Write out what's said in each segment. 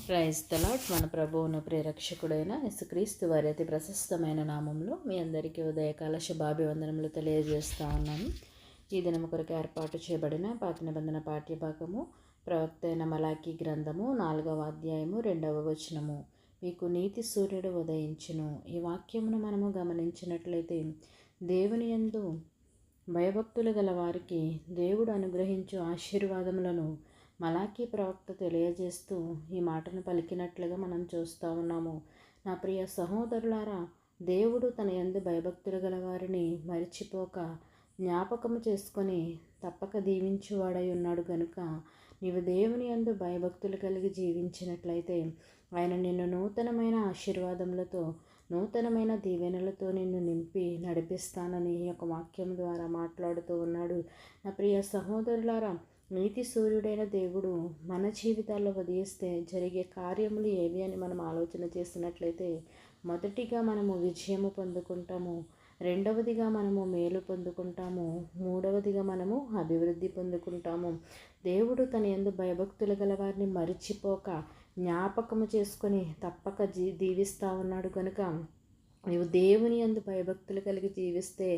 Praise the lord. మన ప్రభువును ప్రేరక్షకుడైన యేసుక్రీస్తు వారి అతి ప్రశస్తమైన నామంలో మీ అందరికీ ఉదయకాల శుభాభివందనములు తెలియజేస్తూ ఉన్నాను. ఈ దినము కొరకు ఏర్పాటు చేయబడిన పాత నిబంధన పాఠ్యభాగము ప్రవక్త అయిన మలాకీ గ్రంథము 4వ అధ్యాయము 2వ వచనము. మీకు నీతి సూర్యుడు ఉదయించును. ఈ వాక్యమును మనము గమనించినట్లయితే దేవుని యందు భయభక్తులు గల వారికి దేవుడు అనుగ్రహించు ఆశీర్వాదములను మలాకీ ప్రవక్త తెలియజేస్తూ ఈ మాటను పలికినట్లుగా మనం చూస్తూ ఉన్నాము. నా ప్రియ సహోదరులారా, దేవుడు తన యందు భయభక్తులు గల వారిని మరిచిపోక జ్ఞాపకము చేసుకొని తప్పక దీవించువాడై ఉన్నాడు కనుక నీవు దేవుని యందు భయభక్తులు కలిగి జీవించినట్లయితే ఆయన నిన్ను నూతనమైన ఆశీర్వాదములతో నూతనమైన దీవెనలతో నిన్ను నింపి నడిపిస్తానని ఈ యొక్క వాక్యం ద్వారా మాట్లాడుతూ ఉన్నాడు. నా ప్రియ సహోదరులారా, నీతి సూర్యుడైన దేవుడు మన జీవితాల్లో ఉదయిస్తే జరిగే కార్యములు ఏవి అని మనం ఆలోచన చేసినట్లయితే మొదటిగా మనము విజయము పొందుకుంటాము, రెండవదిగా మనము మేలు పొందుకుంటాము, మూడవదిగా మనము అభివృద్ధి పొందుకుంటాము. దేవుడు తన యందు భయభక్తులు గల వారిని మరిచిపోక జ్ఞాపకము చేసుకొని తప్పక దీవిస్తూ ఉన్నాడు కనుక నీవు దేవుని యందు భయభక్తులు కలిగి జీవిస్తే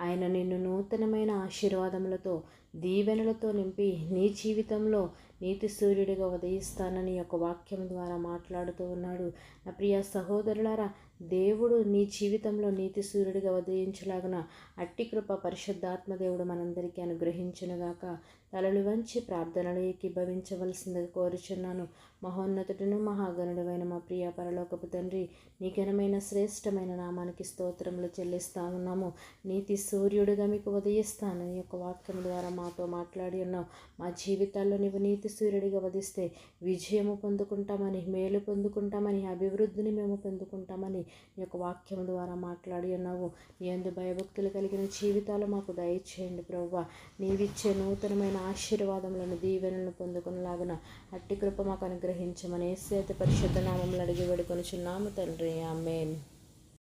ఆయన నిన్ను నూతనమైన ఆశీర్వాదములతో దీవెనలతో నింపి నీ జీవితంలో నీతి సూర్యుడిగా ఉదయిస్తానని యొక్క వాక్యం ద్వారా మాట్లాడుతూ ఉన్నాడు. నా ప్రియ సహోదరులారా, దేవుడు నీ జీవితంలో నీతి సూర్యుడిగా ఉదయించలాగున అట్టి కృప పరిశుద్ధాత్మ దేవుడు మనందరికీ అనుగ్రహించునుగాక. తలలు వంచి ప్రార్థనలు ఏకీభవించవలసిందిగా కోరుచున్నాను. మహోన్నతుడును మహాగణుడైన మా ప్రియ పరలోకపు తండ్రి, నీ ఘనమైన శ్రేష్టమైన నామానికి స్తోత్రములు చెల్లిస్తా ఉన్నాము. నీతి సూర్యుడిగా మీకు ఉదయిస్తాను ఈ యొక్క వాక్యం ద్వారా మాతో మాట్లాడి ఉన్నావు. మా జీవితాల్లో నీవు నీతి సూర్యుడిగా వదిస్తే విజయము పొందుకుంటామని, మేలు పొందుకుంటామని, అభివృద్ధిని మేము పొందుకుంటామని ఈ యొక్క వాక్యం ద్వారా మాట్లాడి ఉన్నావు. నీ యందు భయభక్తులు కలిగిన జీవితాలు మాకు దయచేయండి ప్రభువా. నీవిచ్చే నూతనమైన ఆశీర్వాదములను దీవెనలను పొందుకునేలాగున అట్టి కృప మాకు అనుగ్రహించమని యేసు పరిశుద్ధ నామములో అడిగి వేడుకొనుచున్నాము తండ్రి. ఆమేన్.